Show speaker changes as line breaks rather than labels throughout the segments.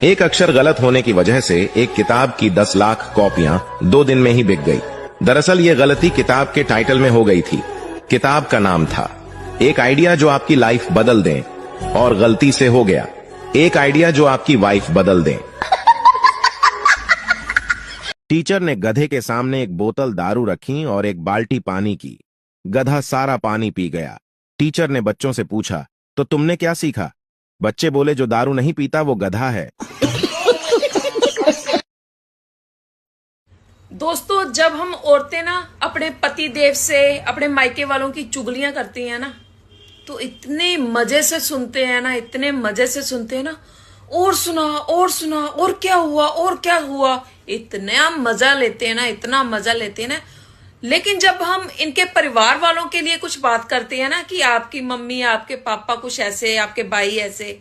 एक अक्षर गलत होने की वजह से एक किताब की 10 लाख कॉपियां 2 दिन में ही बिक गई। दरअसल ये गलती किताब के टाइटल में हो गई थी। किताब का नाम था एक आइडिया जो आपकी लाइफ बदल दे, और गलती से हो गया एक आइडिया जो आपकी वाइफ बदल दे। टीचर ने गधे के सामने एक बोतल दारू रखी और एक बाल्टी पानी की। गधा सारा पानी पी गया। टीचर ने बच्चों से पूछा, तो तुमने क्या सीखा? बच्चे बोले, जो दारू नहीं पीता वो गधा है।
दोस्तों, जब हम औरतें ना अपने पति देव से, अपने मायके वालों की चुगलियां करती हैं ना, तो इतने मजे से सुनते हैं ना, इतने मजे से सुनते हैं ना, और सुना और सुना, और क्या हुआ और क्या हुआ, इतना मजा लेते हैं ना, इतना मजा लेते हैं ना। लेकिन जब हम इनके परिवार वालों के लिए कुछ बात करते हैं ना कि आपकी मम्मी, आपके पापा कुछ ऐसे, आपके भाई ऐसे,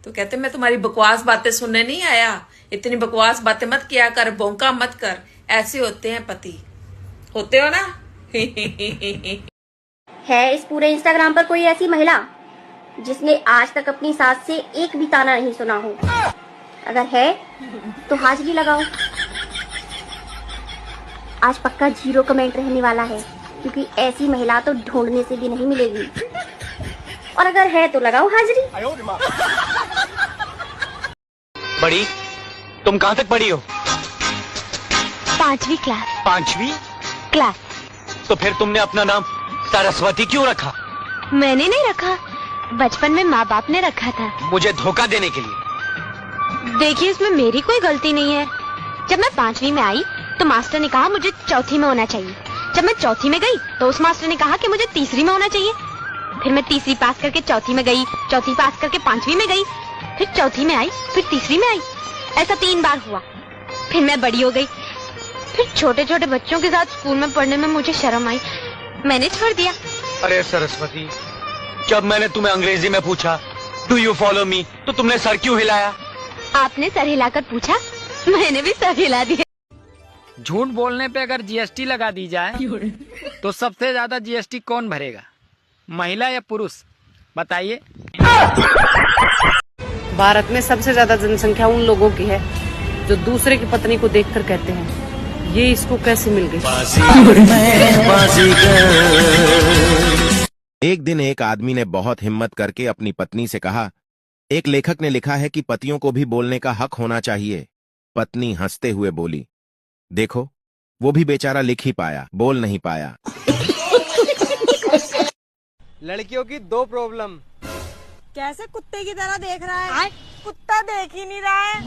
तो कहते हैं मैं तुम्हारी बकवास बातें सुनने नहीं आया, इतनी बकवास बातें मत किया कर, भौंका मत कर। ऐसे होते हैं पति, होते हो ना।
है इस पूरे इंस्टाग्राम पर कोई ऐसी महिला जिसने आज तक अपनी सास से एक भी ताना नहीं सुना हो? अगर है तो हाजिरी लगाओ। आज पक्का 0 कमेंट रहने वाला है, क्योंकि ऐसी महिला तो ढूंढने से भी नहीं मिलेगी। और अगर है तो लगाओ हाजिरी।
बड़ी, तुम कहाँ तक पढ़ी हो?
5वीं क्लास।
5वीं
क्लास।
तो फिर तुमने अपना नाम सरस्वती क्यों रखा?
मैंने नहीं रखा, बचपन में माँ बाप ने रखा था।
मुझे धोखा देने के लिए।
देखिए, इसमें मेरी कोई गलती नहीं है। जब मैं 5वीं में आई तो मास्टर ने कहा मुझे चौथी में होना चाहिए। जब मैं चौथी में गई तो उस मास्टर ने कहा कि मुझे तीसरी में होना चाहिए। फिर मैं तीसरी पास करके चौथी में गई, चौथी पास करके 5वीं में गई, फिर चौथी में आई, फिर तीसरी में आई। ऐसा 3 बार हुआ। फिर मैं बड़ी हो गई। फिर छोटे छोटे बच्चों के साथ स्कूल में पढ़ने में मुझे शर्म आई, मैंने छोड़ दिया।
अरे सरस्वती, जब मैंने तुम्हें अंग्रेजी में पूछा डू यू फॉलो मी, तो तुमने सर क्यों हिलाया?
आपने सर हिलाकर पूछा, मैंने भी सर हिला दिया।
झूठ बोलने पे अगर जीएसटी लगा दी जाए तो सबसे ज्यादा जीएसटी कौन भरेगा, महिला या पुरुष? बताइए।
भारत में सबसे ज्यादा जनसंख्या उन लोगों की है जो दूसरे की पत्नी को देखकर कहते हैं ये इसको कैसे मिल गई।
एक दिन एक आदमी ने बहुत हिम्मत करके अपनी पत्नी से कहा, एक लेखक ने लिखा है कि पतियों को भी बोलने का हक होना चाहिए। पत्नी हंसते हुए बोली, देखो वो भी बेचारा लिख ही पाया, बोल नहीं पाया।
लड़कियों की 2 प्रॉब्लम।
कैसे कुत्ते की तरह देख रहा है? कुत्ता देख ही नहीं रहा है।